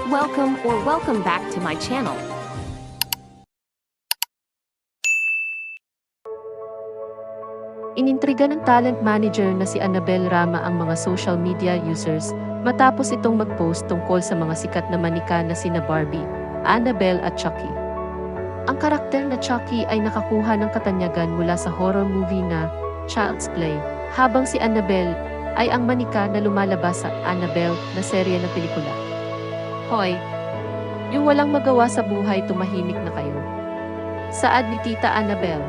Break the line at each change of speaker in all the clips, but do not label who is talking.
Welcome back to my channel.
Inintriga ng talent manager na si Annabel Rama ang mga social media users matapos itong mag-post tungkol sa mga sikat na manika na sina Barbie, Annabel at Chucky. Ang karakter na Chucky ay nakakuha ng katanyagan mula sa horror movie na Child's Play, habang si Annabel ay ang manika na lumalabas sa Annabelle na serye ng pelikula. Hoy! Yung walang magawa sa buhay, tumahimik na kayo. Saad ni Tita Annabel.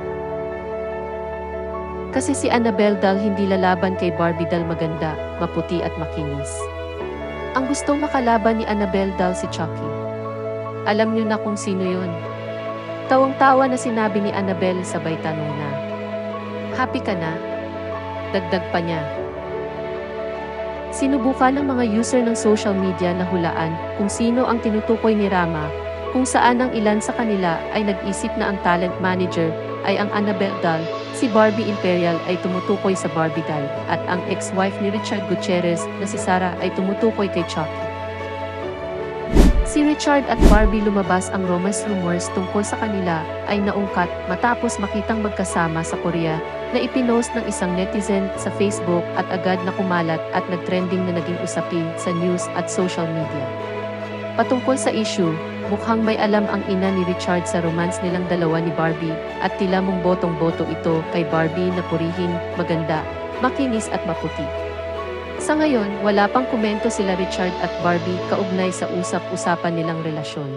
Kasi si Annabel dal hindi lalaban kay Barbie dal maganda, maputi at makinis. Ang gustong makalaban ni Annabel dal si Chucky. Alam niyo na kung sino yun. Tawang-tawa na sinabi ni Annabel sabay tanong na, "Happy ka na?" Dagdag pa niya. Sinubukan ng mga user ng social media na hulaan kung sino ang tinutukoy ni Rama, kung saan ang ilan sa kanila ay nag-isip na ang talent manager ay ang Annabelle doll, si Barbie Imperial ay tumutukoy sa Barbie doll, at ang ex-wife ni Richard Gutierrez na si Sarah ay tumutukoy kay Chucky. Si Richard at Barbie lumabas ang romance rumors tungkol sa kanila ay naungkat matapos makitang magkasama sa Korea na ipinost ng isang netizen sa Facebook at agad na kumalat at nagtrending na naging usapin sa news at social media. Patungkol sa issue, mukhang may alam ang ina ni Richard sa romance nilang dalawa ni Barbie at tila mong botong-boto ito kay Barbie na purihin, maganda, makinis at maputi. Sa ngayon, wala pang komento sila Richard at Barbie kaugnay sa usap-usapan nilang relasyon.